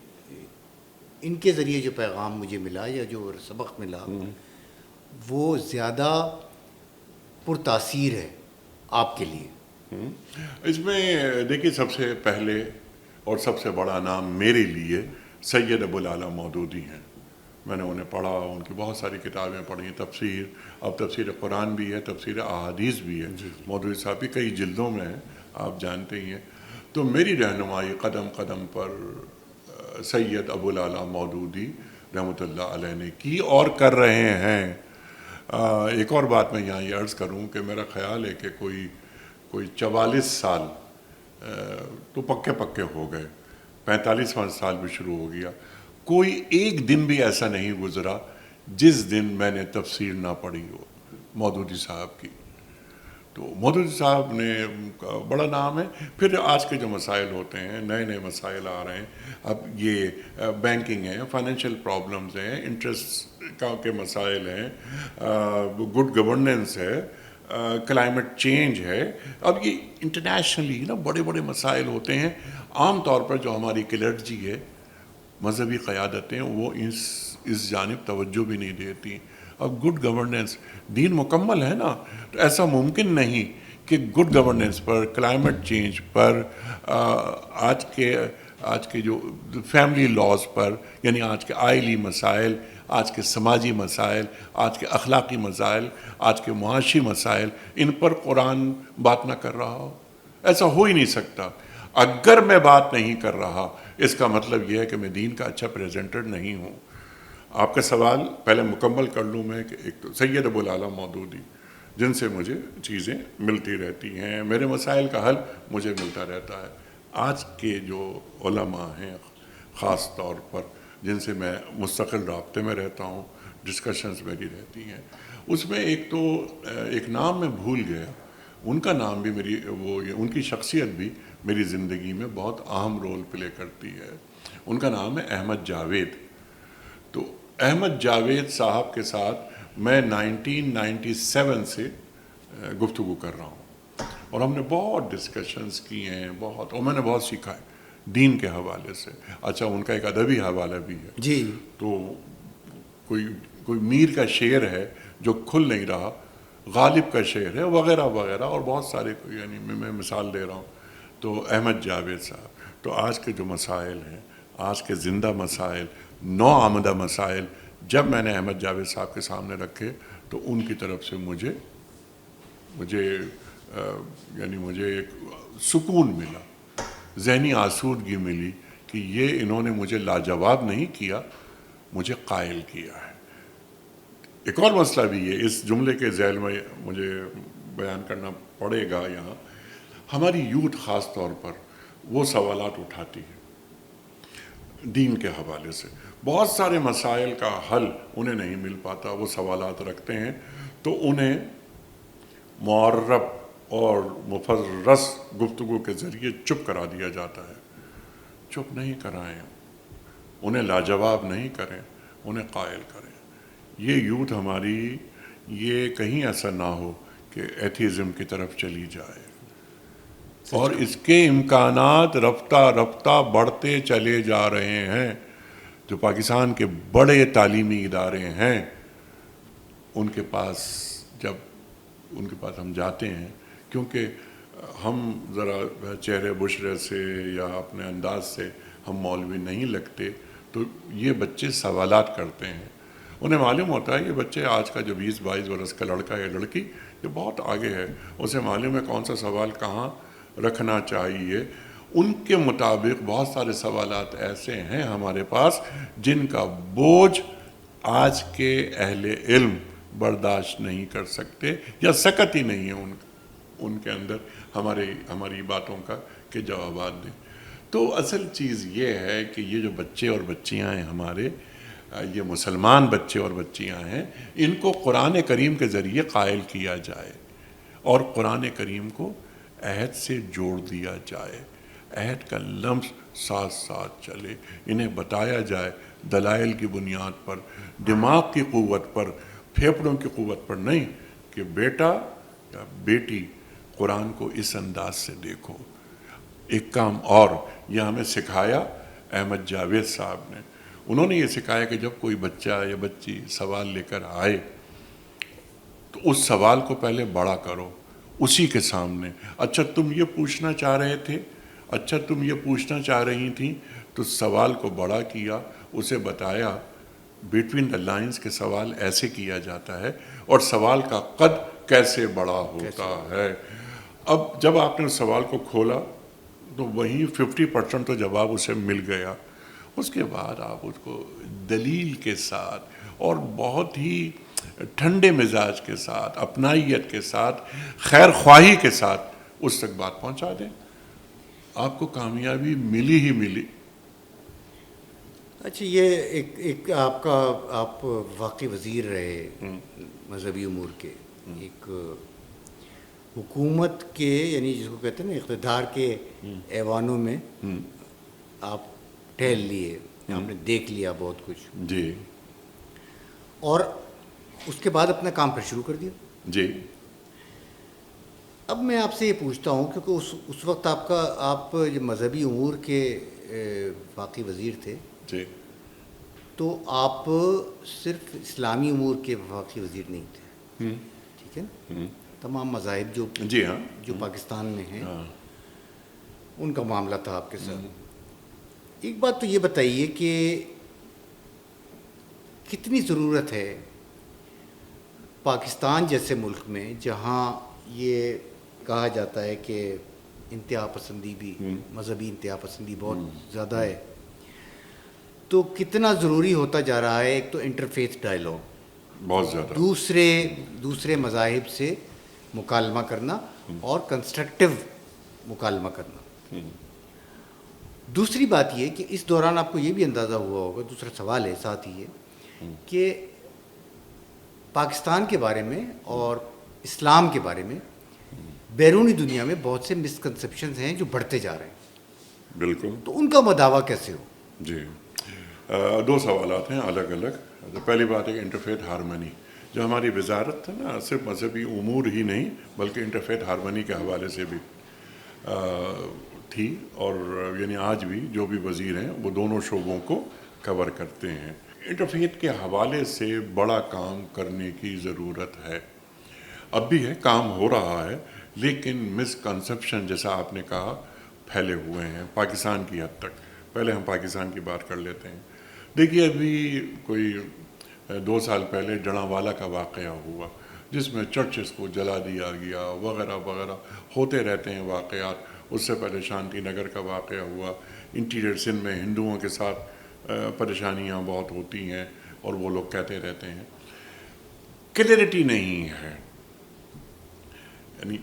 B: ان کے ذریعے جو پیغام مجھے ملا یا جو سبق ملا وہ زیادہ پرتاثیر ہے آپ کے لیے؟
A: اس میں دیکھیے سب سے پہلے اور سب سے بڑا نام میرے لیے سید ابوالعلا مودودی ہیں. میں نے انہیں پڑھا، ان کی بہت ساری کتابیں پڑھی، تفسیر، اب تفسیر قرآن بھی ہے، تفسیر احادیث بھی ہے. مودودی صاحب کی کئی جلدوں میں ہیں، آپ جانتے ہی ہیں. تو میری رہنمائی قدم قدم پر سید ابوالعلا مودودی رحمۃ اللہ علیہ نے کی اور کر رہے ہیں. ایک اور بات میں یہاں یہ عرض کروں کہ میرا خیال ہے کہ کوئی 44 سال تو پکے ہو گئے، 45واں سال بھی شروع ہو گیا. کوئی ایک دن بھی ایسا نہیں گزرا جس دن میں نے تفسیر نہ پڑھی ہو مودودی صاحب کی. تو مودودی صاحب نے بڑا نام ہے. پھر آج کے جو مسائل ہوتے ہیں، نئے نئے مسائل آ رہے ہیں. اب یہ بینکنگ ہے، فائنینشیل پرابلمز ہیں، انٹرسٹ کے مسائل ہیں، گڈ گورننس ہے، کلائمیٹ چینج ہے. اب یہ انٹرنیشنلی بڑے بڑے مسائل ہوتے ہیں. عام طور پر جو ہماری کلرجی ہے، مذہبی قیادتیں، وہ اس جانب توجہ بھی نہیں دیتی. اب گڈ گورننس، دین مکمل ہے نا، تو ایسا ممکن نہیں کہ گڈ گورننس پر، کلائمیٹ چینج پر، آج کے جو فیملی لاز پر، یعنی آج کے آئلی مسائل، آج کے سماجی مسائل، آج کے اخلاقی مسائل، آج کے معاشی مسائل، ان پر قرآن بات نہ کر رہا ہو. ایسا ہو ہی نہیں سکتا. اگر میں بات نہیں کر رہا، اس کا مطلب یہ ہے کہ میں دین کا اچھا پریزنٹر نہیں ہوں. آپ کا سوال پہلے مکمل کر لوں میں کہ ایک تو سید ابوالعلا مودودی، جن سے مجھے چیزیں ملتی رہتی ہیں، میرے مسائل کا حل مجھے ملتا رہتا ہے. آج کے جو علماء ہیں خاص طور پر، جن سے میں مستقل رابطے میں رہتا ہوں، ڈسکشنز میری رہتی ہیں، اس میں ایک نام میں بھول گیا. ان کا نام بھی ان کی شخصیت بھی میری زندگی میں بہت اہم رول پلے کرتی ہے. ان کا نام ہے احمد جاوید. تو احمد جاوید صاحب کے ساتھ میں 1997 سے گفتگو کر رہا ہوں، اور ہم نے بہت ڈسکشنز کی ہیں، اور میں نے بہت سیکھا ہے دین کے حوالے سے. اچھا، ان کا ایک ادبی حوالہ بھی ہے.
B: جی.
A: تو کوئی میر کا شعر ہے جو کھل نہیں رہا، غالب کا شعر ہے، وغیرہ وغیرہ، اور بہت سارے، یعنی میں مثال دے رہا ہوں. تو احمد جاوید صاحب، تو آج کے جو مسائل ہیں، آج کے زندہ مسائل، نو آمدہ مسائل، جب میں نے احمد جاوید صاحب کے سامنے رکھے تو ان کی طرف سے مجھے ایک سکون ملا، ذہنی آسودگی ملی کہ یہ انہوں نے مجھے لاجواب نہیں کیا، مجھے قائل کیا ہے. ایک اور مسئلہ بھی ہے، اس جملے کے ذیل میں مجھے بیان کرنا پڑے گا یہاں. ہماری یوتھ خاص طور پر وہ سوالات اٹھاتی ہے دین کے حوالے سے. بہت سارے مسائل کا حل انہیں نہیں مل پاتا. وہ سوالات رکھتے ہیں تو انہیں معرب اور مفرس گفتگو کے ذریعے چپ کرا دیا جاتا ہے. چپ نہیں کرائیں، انہیں لاجواب نہیں کریں، انہیں قائل کریں. یہ یوتھ ہماری، یہ کہیں ایسا نہ ہو کہ ایتھیزم کی طرف چلی جائے. اور اس کے امکانات رفتہ رفتہ بڑھتے چلے جا رہے ہیں. جو پاکستان کے بڑے تعلیمی ادارے ہیں، ان کے پاس ہم جاتے ہیں، کیونکہ ہم ذرا چہرے بشرے سے یا اپنے انداز سے ہم مولوی نہیں لگتے، تو یہ بچے سوالات کرتے ہیں. انہیں معلوم ہوتا ہے یہ بچے، آج کا جو 20-22 برس کا لڑکا یا لڑکی، یہ بہت آگے ہے، اسے معلوم ہے کون سا سوال کہاں رکھنا چاہیے. ان کے مطابق بہت سارے سوالات ایسے ہیں ہمارے پاس جن کا بوجھ آج کے اہل علم برداشت نہیں کر سکتے، یا سکت ہی نہیں ہے ان کے اندر ہماری باتوں کا کہ جوابات دیں. تو اصل چیز یہ ہے کہ یہ جو بچے اور بچیاں ہیں ہمارے، یہ مسلمان بچے اور بچیاں ہیں، ان کو قرآن کریم کے ذریعے قائل کیا جائے اور قرآن کریم کو عہد سے جوڑ دیا جائے. عہد کا لمس ساتھ ساتھ چلے. انہیں بتایا جائے دلائل کی بنیاد پر، دماغ کی قوت پر، پھیپڑوں کی قوت پر نہیں کہ بیٹا یا بیٹی قرآن کو اس انداز سے دیکھو. ایک کام اور یہ ہمیں سکھایا احمد جاوید صاحب نے. انہوں نے یہ سکھایا کہ جب کوئی بچہ یا بچی سوال لے کر آئے تو اس سوال کو پہلے بڑا کرو اسی کے سامنے. اچھا تم یہ پوچھنا چاہ رہے تھے, اچھا تم یہ پوچھنا چاہ رہی تھیں, تو سوال کو بڑا کیا, اسے بتایا بٹوین دا لائنز کے سوال ایسے کیا جاتا ہے اور سوال کا قد کیسے بڑا ہوتا ہے. اب جب آپ نے سوال کو کھولا تو وہیں 50% تو جواب اسے مل گیا. اس کے بعد آپ اس کو دلیل کے ساتھ اور بہت ہی ٹھنڈے مزاج کے ساتھ, اپنائیت کے ساتھ, خیر خواہی کے ساتھ اس تک بات پہنچا دیں, آپ کو کامیابی ملی ہی ملی.
B: اچھا یہ ایک آپ واقعی وزیر رہے مذہبی امور کے, ایک حکومت کے یعنی جس کو کہتے ہیں نا اقتدار کے ایوانوں میں آپ ٹہل لیے, آپ نے دیکھ لیا بہت کچھ
A: جی,
B: اور اس کے بعد اپنا کام پھر شروع کر دیا.
A: جی.
B: اب میں آپ سے یہ پوچھتا ہوں کیونکہ اس وقت آپ جو مذہبی امور کے واقعی وزیر تھے,
A: جی,
B: تو آپ صرف اسلامی امور کے واقعی وزیر نہیں تھے, ٹھیک ہے نا, تمام مذاہب
A: جی ہاں,
B: جو پاکستان میں ہیں ان کا معاملہ تھا آپ کے ساتھ. ایک بات تو یہ بتائیے کہ کتنی ضرورت ہے پاکستان جیسے ملک میں جہاں یہ کہا جاتا ہے کہ انتہا پسندی بھی, مذہبی انتہا پسندی بہت زیادہ ہے, تو کتنا ضروری ہوتا جا رہا ہے ایک تو انٹرفیتھ ڈائیلاگ,
A: بہت زیادہ,
B: دوسرے مذاہب سے مکالمہ کرنا اور کنسٹرکٹیو مکالمہ کرنا. دوسری بات یہ کہ اس دوران آپ کو یہ بھی اندازہ ہوا ہوگا, دوسرا سوال ہے ساتھ ہی یہ کہ پاکستان کے بارے میں اور اسلام کے بارے میں بیرونی دنیا میں بہت سے مسکنسیپشنز ہیں جو بڑھتے جا رہے ہیں.
A: بالکل.
B: تو ان کا مداوع کیسے ہو؟
A: جی, دو سوالات ہیں الگ الگ. پہلی بات ہے کہ انٹرفیتھ ہارمنی, جو ہماری وزارت ہے نا, صرف مذہبی امور ہی نہیں بلکہ انٹرفیتھ ہارمنی کے حوالے سے بھی تھی, اور یعنی آج بھی جو بھی وزیر ہیں وہ دونوں شعبوں کو کور کرتے ہیں. انٹرفیتھ کے حوالے سے بڑا کام کرنے کی ضرورت ہے, اب بھی ہے, کام ہو رہا ہے, لیکن مسکنسیپشن جیسا آپ نے کہا پھیلے ہوئے ہیں پاکستان کی حد تک. پہلے ہم پاکستان کی بات کر لیتے ہیں. دیکھیے ابھی کوئی 2 سال پہلے جڑاں کا واقعہ ہوا جس میں چرچز کو جلا دیا گیا وغیرہ وغیرہ, ہوتے رہتے ہیں واقعات. اس سے پہلے شانتی نگر کا واقعہ ہوا, انٹیریئر سندھ میں ہندوؤں کے ساتھ پریشانیاں بہت ہوتی ہیں اور وہ لوگ کہتے رہتے ہیں. کلیئرٹی نہیں ہے, یعنی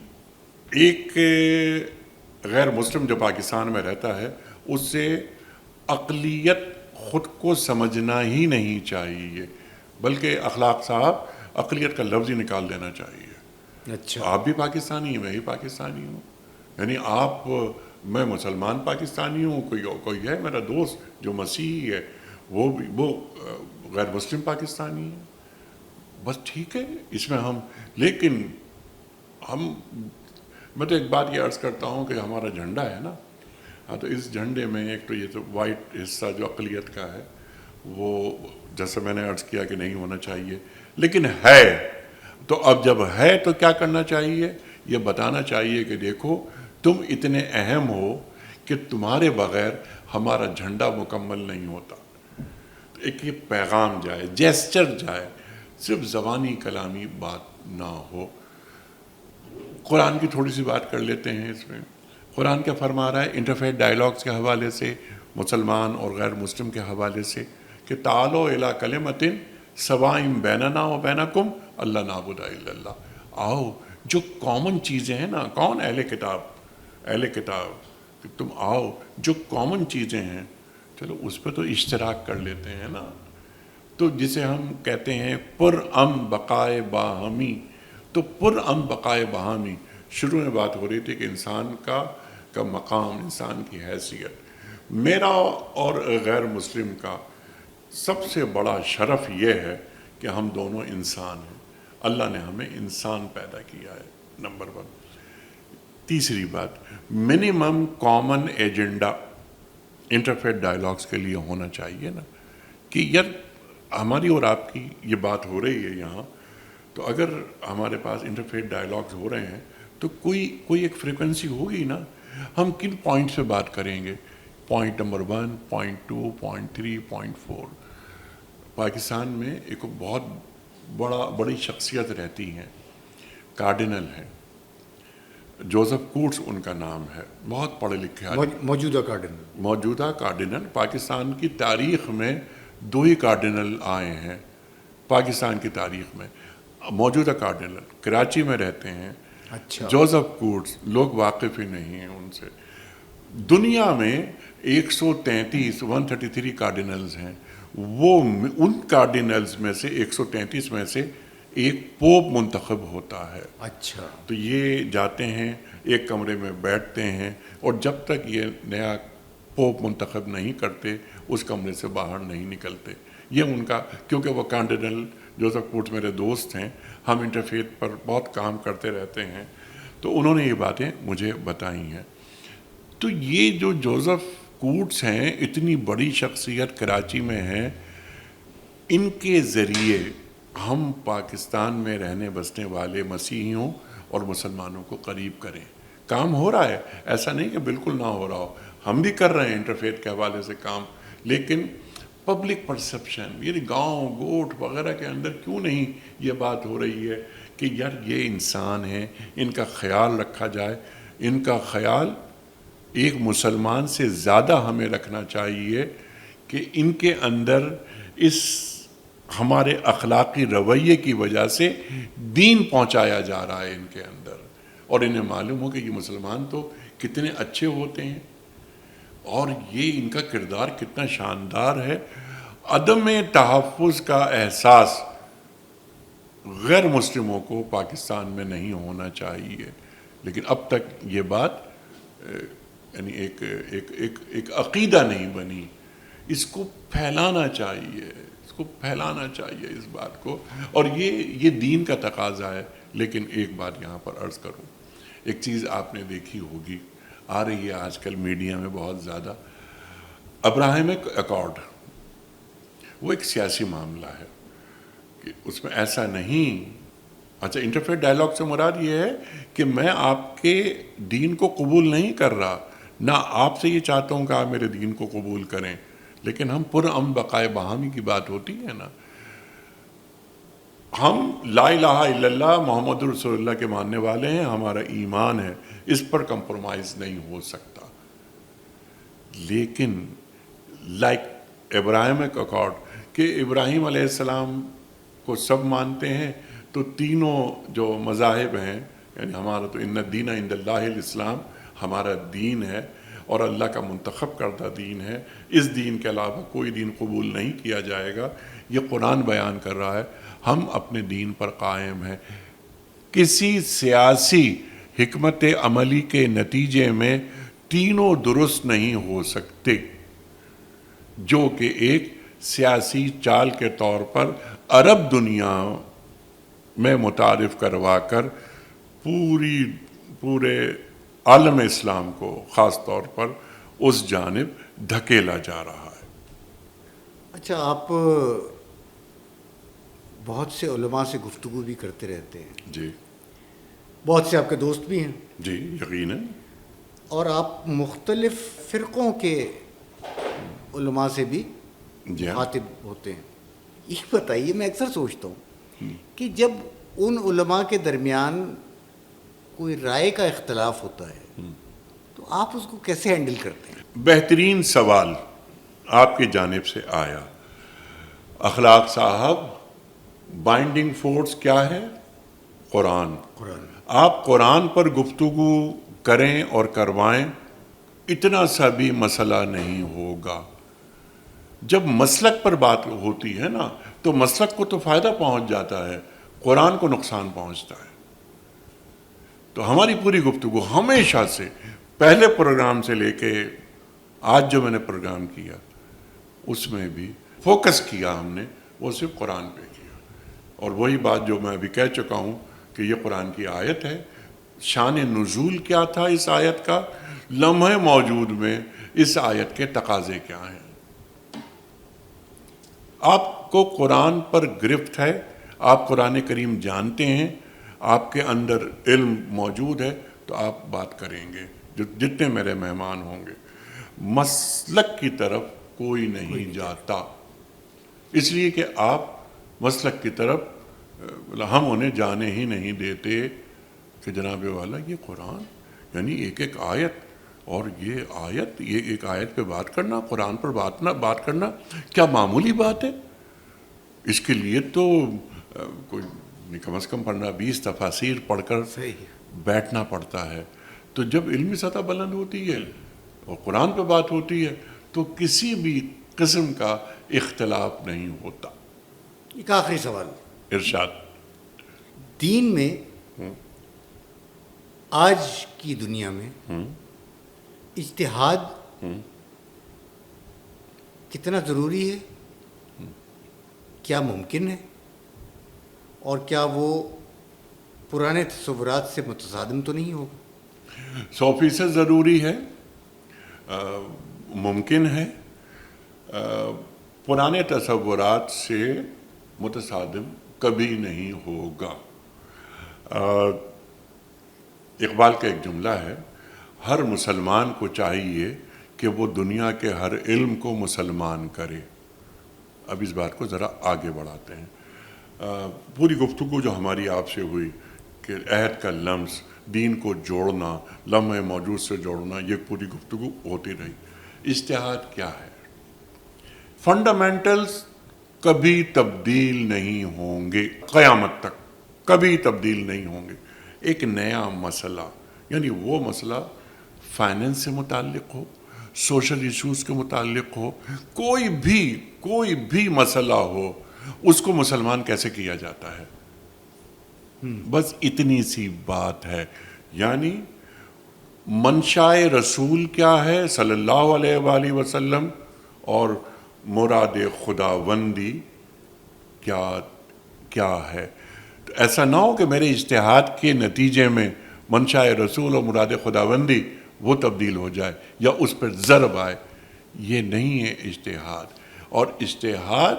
A: ایک غیر مسلم جو پاکستان میں رہتا ہے اس سے اقلیت خود کو سمجھنا ہی نہیں چاہیے, بلکہ اخلاق صاحب اقلیت کا لفظ ہی نکال دینا چاہیے.
B: اچھا,
A: آپ بھی پاکستانی ہیں, میں بھی پاکستانی ہوں, یعنی میں مسلمان پاکستانی ہوں, کوئی ہے میرا دوست جو مسیحی ہے وہ غیر مسلم پاکستانی ہے, بس ٹھیک ہے اس میں ہم. لیکن میں تو ایک بات یہ عرض کرتا ہوں کہ ہمارا جھنڈا ہے نا, تو اس جھنڈے میں ایک تو یہ تو وائٹ حصہ جو اقلیت کا ہے وہ جیسے میں نے عرض کیا کہ نہیں ہونا چاہیے, لیکن ہے. تو اب جب ہے تو کیا کرنا چاہیے, یہ بتانا چاہیے کہ دیکھو تم اتنے اہم ہو کہ تمہارے بغیر ہمارا جھنڈا مکمل نہیں ہوتا. ایک یہ پیغام جائے, جیسچر جائے, صرف زبانی کلامی بات نہ ہو. قرآن کی تھوڑی سی بات کر لیتے ہیں. اس میں قرآن کیا فرما رہا ہے انٹرفیتھ ڈائیلاگس کے حوالے سے, مسلمان اور غیر مسلم کے حوالے سے, کہ تعالوا الی کلمۃ سواء بیننا و بینکم الا نعبد الا اللہ. آؤ جو کامن چیزیں ہیں نا, کون اہل کتاب کہ تم آؤ, جو کامن چیزیں ہیں چلو اس پہ تو اشتراک کر لیتے ہیں نا. تو جسے ہم کہتے ہیں پرامن بقائے باہمی, تو پرامن بقائے باہمی شروع میں بات ہو رہی تھی کہ انسان کا مقام, انسان کی حیثیت. میرا اور غیر مسلم کا سب سے بڑا شرف یہ ہے کہ ہم دونوں انسان ہیں، اللہ نے ہمیں انسان پیدا کیا ہے، نمبر 1۔ تیسری بات، minimum common agenda interfaith dialogues کے لیے ہونا چاہیے نا، کہ یار ہماری اور آپ کی یہ بات ہو رہی ہے یہاں، تو اگر ہمارے پاس انٹرفیتھ ڈائلاگس ہو رہے ہیں تو کوئی ایک فریکوینسی ہوگی نا، ہم کن پوائنٹس پہ بات کریں گے؟ Point number 1، point 2، point 3، point 4۔ Pakistan میں ایک بہت بڑی شخصیت رہتی ہیں، کارڈینل ہیں، جوزف کوٹس ان کا نام ہے، بہت پڑھے لکھے موجودہ کارڈینل۔ پاکستان کی تاریخ میں 2 ہی کارڈینل آئے ہیں پاکستان کی تاریخ میں، موجودہ کارڈینل کراچی میں رہتے ہیں۔
B: اچھا،
A: جوزف کوٹس، لوگ واقف ہی نہیں ہیں ان سے۔ دنیا میں 133 کارڈینلز ہیں، وہ ان کارڈینلز میں سے 133 میں سے ایک پوپ منتخب ہوتا ہے۔
B: اچھا،
A: تو یہ جاتے ہیں، ایک کمرے میں بیٹھتے ہیں، اور جب تک یہ نیا پوپ منتخب نہیں کرتے اس کمرے سے باہر نہیں نکلتے۔ یہ ان کا، کیونکہ وہ کارڈینل جوزف کوٹس میرے دوست ہیں، ہم انٹرفیتھ پر بہت کام کرتے رہتے ہیں، تو انہوں نے یہ باتیں مجھے بتائی ہیں۔ تو یہ جو جوزف کوٹس ہیں، اتنی بڑی شخصیت کراچی میں ہیں، ان کے ذریعے ہم پاکستان میں رہنے بسنے والے مسیحیوں اور مسلمانوں کو قریب کریں۔ کام ہو رہا ہے، ایسا نہیں کہ بالکل نہ ہو رہا ہو، ہم بھی کر رہے ہیں انٹرفیتھ کے حوالے سے کام، لیکن پبلک پرسپشن، یعنی گاؤں گوٹھ وغیرہ کے اندر کیوں نہیں یہ بات ہو رہی ہے کہ یار یہ انسان ہیں، ان کا خیال رکھا جائے۔ ان کا خیال ایک مسلمان سے زیادہ ہمیں رکھنا چاہیے کہ ان کے اندر اس ہمارے اخلاقی رویے کی وجہ سے دین پہنچایا جا رہا ہے ان کے اندر، اور انہیں معلوم ہو کہ یہ مسلمان تو کتنے اچھے ہوتے ہیں اور یہ ان کا کردار کتنا شاندار ہے۔ عدم تحفظ کا احساس غیر مسلموں کو پاکستان میں نہیں ہونا چاہیے، لیکن اب تک یہ بات یعنی ایک عقیدہ نہیں بنی۔ اس کو پھیلانا چاہیے، اس بات کو، اور یہ دین کا تقاضا ہے۔ لیکن ایک بات یہاں پر عرض کروں، ایک چیز آپ نے دیکھی ہوگی، آ رہی ہے آج کل میڈیا میں بہت زیادہ، ابراہیمک اکارڈ، وہ ایک سیاسی معاملہ ہے کہ اس میں ایسا نہیں۔ اچھا، انٹرفیتھ ڈائلاگ سے مراد یہ ہے کہ میں آپ کے دین کو قبول نہیں کر رہا، نہ آپ سے یہ چاہتا ہوں کہ آپ میرے دین کو قبول کریں، لیکن ہم پرامن بقائے باہمی کی بات ہوتی ہے نا، ہم لا الہ الا اللہ محمد رسول اللہ کے ماننے والے ہیں، ہمارا ایمان ہے، اس پر کمپرومائز نہیں ہو سکتا۔ لیکن لائک ابراہیمک اکارڈ، کہ ابراہیم علیہ السلام کو سب مانتے ہیں، تو تینوں جو مذاہب ہیں، یعنی ہمارا تو ان الدین عند اللہ الاسلام، ہمارا دین ہے اور اللہ کا منتخب کردہ دین ہے، اس دین کے علاوہ کوئی دین قبول نہیں کیا جائے گا، یہ قرآن بیان کر رہا ہے۔ ہم اپنے دین پر قائم ہیں، کسی سیاسی حکمت عملی کے نتیجے میں تینوں درست نہیں ہو سکتے، جو کہ ایک سیاسی چال کے طور پر عرب دنیا میں متعارف کروا کر پورے عالم اسلام کو خاص طور پر اس جانب دھکیلا جا رہا ہے۔
B: اچھا، آپ بہت سے علماء سے گفتگو بھی کرتے رہتے ہیں،
A: جی
B: بہت سے آپ کے دوست بھی ہیں،
A: جی یقیناً،
B: اور آپ مختلف فرقوں کے علماء سے بھی
A: جی ہاں،
B: مخاطب ہوتے ہیں۔ یہ بتائیے، میں اکثر سوچتا ہوں کہ جب ان علماء کے درمیان کوئی رائے کا اختلاف ہوتا ہے تو آپ اس کو کیسے ہینڈل کرتے ہیں؟
A: بہترین سوال آپ کی جانب سے آیا۔ اخلاق صاحب، بائنڈنگ فورس کیا ہے؟ قرآن۔ آپ قرآن پر گفتگو کریں اور کروائیں، اتنا سا بھی مسئلہ نہیں ہوگا۔ جب مسلک پر بات ہوتی ہے نا، تو مسلک کو تو فائدہ پہنچ جاتا ہے، قرآن کو نقصان پہنچتا ہے۔ تو ہماری پوری گفتگو ہمیشہ سے، پہلے پروگرام سے لے کے آج جو میں نے پروگرام کیا، اس میں بھی فوکس کیا ہم نے، وہ صرف قرآن پہ کیا۔ اور وہی بات جو میں ابھی کہہ چکا ہوں کہ یہ قرآن کی آیت ہے. شان نزول کیا تھا اس آیت کا؟ لمحے موجود میں اس آیت کے تقاضے کیا ہیں؟ آپ کو قرآن پر گرفت ہے، آپ قرآن کریم جانتے ہیں، آپ کے اندر علم موجود ہے، تو آپ بات کریں گے. جتنے میرے مہمان ہوں گے، مسلک کی طرف کوئی نہیں جاتا، اس لیے کہ آپ مسلک کی طرف ہم انہیں جانے ہی نہیں دیتے کہ جناب والا یہ قرآن یعنی ایک ایک آیت، اور یہ ایک آیت پہ بات کرنا، قرآن پر بات کرنا کیا معمولی بات ہے؟ اس کے لیے تو کوئی کم از کم 15-20 تفاسیر پڑھ کر بیٹھنا پڑتا ہے. تو جب علمی سطح بلند ہوتی ہے اور قرآن پہ بات ہوتی ہے تو کسی بھی قسم کا اختلاف نہیں ہوتا.
B: ایک آخری سوال.
A: ارشاد.
B: دین میں آج کی دنیا میں اجتہاد کتنا ضروری ہے؟ کیا ممکن ہے؟ اور کیا وہ پرانے تصورات سے متصادم تو نہیں ہوگا؟
A: 100% ضروری ہے، ممکن ہے، پرانے تصورات سے متصادم کبھی نہیں ہوگا. اقبال کا ایک جملہ ہے، ہر مسلمان کو چاہیے کہ وہ دنیا کے ہر علم کو مسلمان کرے. اب اس بات کو ذرا آگے بڑھاتے ہیں. پوری گفتگو جو ہماری آپ سے ہوئی کہ عہد کا لمس، دین کو جوڑنا، لمحے موجود سے جوڑنا، یہ پوری گفتگو ہوتی رہی. اجتہاد کیا ہے؟ فنڈامنٹلز کبھی تبدیل نہیں ہوں گے، قیامت تک کبھی تبدیل نہیں ہوں گے. ایک نیا مسئلہ، یعنی وہ مسئلہ فائننس سے متعلق ہو، سوشل ایشوز کے متعلق ہو، کوئی بھی مسئلہ ہو، اس کو مسلمان کیسے کیا جاتا ہے، بس اتنی سی بات ہے. یعنی منشائے رسول کیا ہے صلی اللہ علیہ وآلہ وسلم، اور مراد خداوندی کیا ہے. ایسا نہ ہو کہ میرے اجتہاد کے نتیجے میں منشائے رسول اور مراد خداوندی وہ تبدیل ہو جائے یا اس پر ضرب آئے. یہ نہیں ہے اجتہاد. اور اجتہاد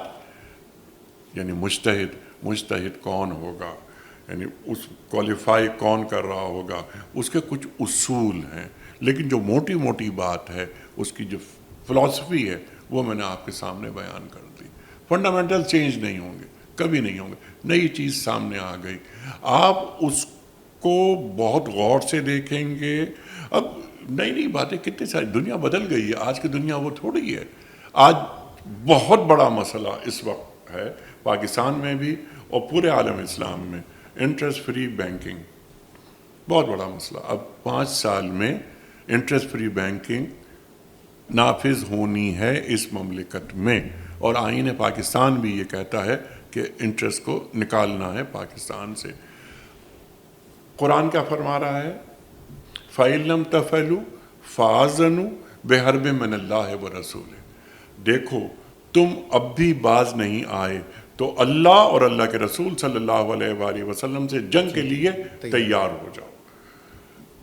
A: یعنی مجتہد کون ہوگا، یعنی اس کوالیفائی کون کر رہا ہوگا، اس کے کچھ اصول ہیں. لیکن جو موٹی بات ہے، اس کی جو فلسفی ہے، وہ میں نے آپ کے سامنے بیان کر دی. فنڈامنٹل چینج نہیں ہوں گے، کبھی نہیں ہوں گے. نئی چیز سامنے آ گئی، آپ اس کو بہت غور سے دیکھیں گے. اب نئی باتیں کتنی ساری، دنیا بدل گئی ہے. آج کی دنیا وہ تھوڑی ہے. آج بہت بڑا مسئلہ اس وقت ہے پاکستان میں بھی اور پورے عالم اسلام میں، انٹرسٹ فری بینکنگ بہت بڑا مسئلہ. اب 5 سال میں انٹرسٹ فری بینکنگ نافذ ہونی ہے اس مملکت میں، اور آئین پاکستان بھی یہ کہتا ہے کہ انٹرسٹ کو نکالنا ہے پاکستان سے. قرآن کیا فرما رہا ہے؟ فَإِن لَمْ تَفْعَلُوا فَأَذَنُوا بِحَرْبٍ مِّنَ اللَّهِ وَرَسُولِهِ. دیکھو تم اب بھی باز نہیں آئے تو اللہ اور اللہ کے رسول صلی اللہ علیہ وآلہ وسلم سے جنگ کے لیے تیار ہو جاؤ.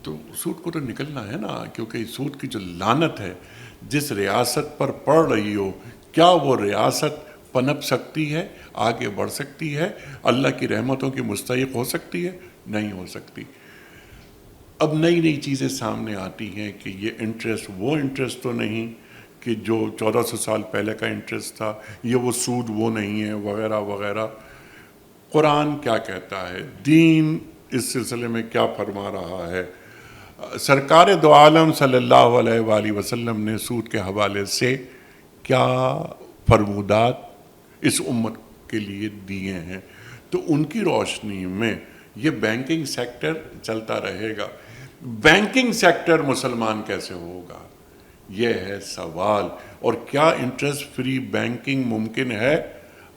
A: تو سود کو تو نکلنا ہے نا، کیونکہ سود کی جو لعنت ہے جس ریاست پر پڑ رہی ہو، کیا وہ ریاست پنپ سکتی ہے، آگے بڑھ سکتی ہے، اللہ کی رحمتوں کی مستحق ہو سکتی ہے؟ نہیں ہو سکتی. اب نئی چیزیں سامنے آتی ہیں کہ یہ انٹرسٹ وہ انٹرسٹ تو نہیں کہ جو 1400 سال پہلے کا انٹرسٹ تھا، یہ وہ سود وہ نہیں ہے، وغیرہ وغیرہ. قرآن کیا کہتا ہے، دین اس سلسلے میں کیا فرما رہا ہے؟ سرکار دو عالم صلی اللہ علیہ وآلہ وسلم نے سود کے حوالے سے کیا فرمودات اس امت کے لیے دیے ہیں. تو ان کی روشنی میں یہ بینکنگ سیکٹر چلتا رہے گا. بینکنگ سیکٹر مسلمان کیسے ہوگا، یہ ہے سوال. اور کیا انٹرسٹ فری بینکنگ ممکن ہے؟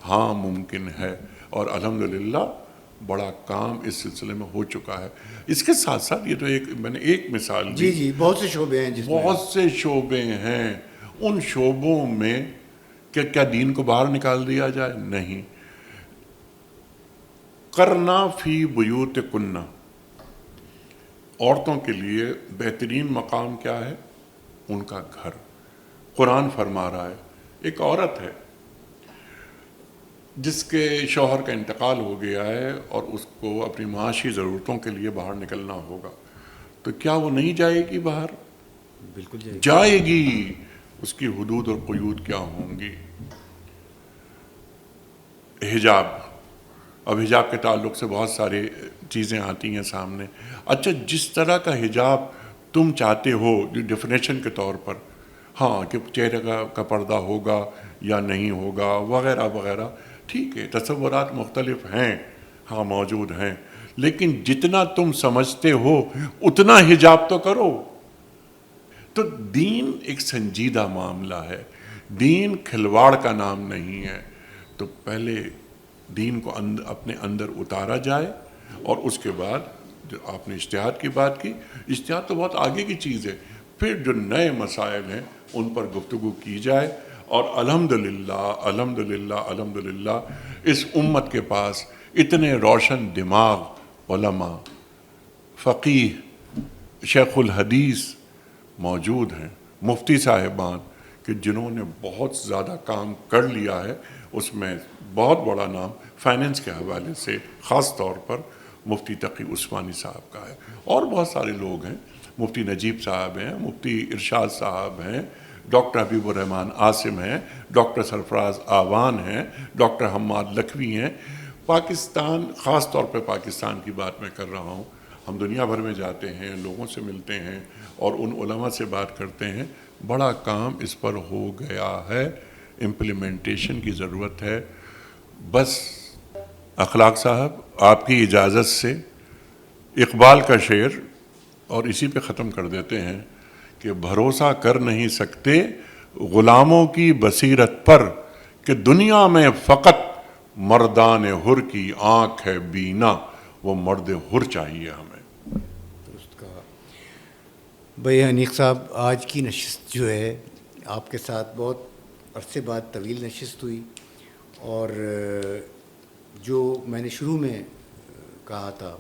A: ہاں ممکن ہے، اور الحمدللہ بڑا کام اس سلسلے میں ہو چکا ہے. اس کے ساتھ ساتھ یہ تو میں نے ایک مثال دی.
B: جی بہت سے شعبے ہیں
A: بہت سے شعبے ہیں. ان شعبوں میں کیا دین کو باہر نکال دیا جائے؟ نہیں. کرنا فی بیوت کننا، عورتوں کے لیے بہترین مقام کیا ہے؟ ان کا گھر۔ قرآن فرما رہا ہے ایک عورت ہے جس کے شوہر کا انتقال ہو گیا ہے اور اس کو اپنی معاشی ضرورتوں کے لیے باہر نکلنا ہوگا، تو کیا وہ نہیں جائے گی باہر؟
B: بالکل
A: جائے گی۔ اس کی حدود اور قیود کیا ہوں گی؟ حجاب۔ اب حجاب کے تعلق سے بہت ساری چیزیں آتی ہیں سامنے۔ اچھا، جس طرح کا حجاب تم چاہتے ہو ڈیفینیشن کے طور پر، ہاں کہ چہرے کا پردہ ہوگا یا نہیں ہوگا وغیرہ وغیرہ، ٹھیک ہے، تصورات مختلف ہیں، ہاں موجود ہیں، لیکن جتنا تم سمجھتے ہو اتنا حجاب تو کرو۔ تو دین ایک سنجیدہ معاملہ ہے، دین کھلواڑ کا نام نہیں ہے۔ تو پہلے دین کو اپنے اندر اتارا جائے، اور اس کے بعد جو آپ نے اجتہاد کی بات کی، اجتہاد تو بہت آگے کی چیز ہے، پھر جو نئے مسائل ہیں ان پر گفتگو کی جائے۔ اور الحمدللہ الحمدللہ الحمدللہ اس امت کے پاس اتنے روشن دماغ علماء، فقیہ، شیخ الحدیث موجود ہیں، مفتی صاحبان، کہ جنہوں نے بہت زیادہ کام کر لیا ہے۔ اس میں بہت بڑا نام فائننس کے حوالے سے خاص طور پر مفتی تقی عثمانی صاحب کا ہے، اور بہت سارے لوگ ہیں، مفتی نجیب صاحب ہیں، مفتی ارشاد صاحب ہیں، ڈاکٹر حبیب الرحمن عاصم ہیں، ڈاکٹر سرفراز آوان ہیں، ڈاکٹر حماد لکھوی ہیں۔ پاکستان، خاص طور پہ پاکستان کی بات میں کر رہا ہوں، ہم دنیا بھر میں جاتے ہیں، لوگوں سے ملتے ہیں اور ان علماء سے بات کرتے ہیں، بڑا کام اس پر ہو گیا ہے، امپلیمنٹیشن کی ضرورت ہے۔ بس اخلاق صاحب، آپ کی اجازت سے اقبال کا شعر، اور اسی پہ ختم کر دیتے ہیں کہ بھروسہ کر نہیں سکتے غلاموں کی بصیرت پر، کہ دنیا میں فقط مردان حر کی آنکھ ہے بینا، وہ مرد حر چاہیے ہمیں۔
B: درست کہا بھائی انیق صاحب، آج کی نشست جو ہے آپ کے ساتھ بہت عرصے بعد طویل نشست ہوئی، اور جو میں نے شروع میں کہا تھا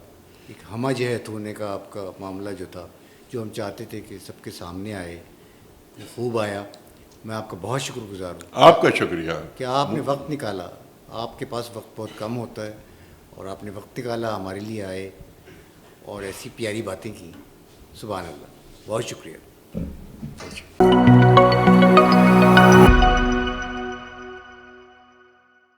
B: ایک ہمہ جہت ہونے کا آپ کا معاملہ جو تھا، جو ہم چاہتے تھے کہ سب کے سامنے آئے، خوب آیا۔ میں آپ کا بہت شکر گزار ہوں،
A: آپ کا شکریہ
B: کہ آپ نے وقت نکالا۔ آپ کے پاس وقت بہت کم ہوتا ہے، اور آپ نے وقت نکالا، ہمارے لیے آئے اور ایسی پیاری باتیں کی۔ سبحان اللہ، بہت شکریہ۔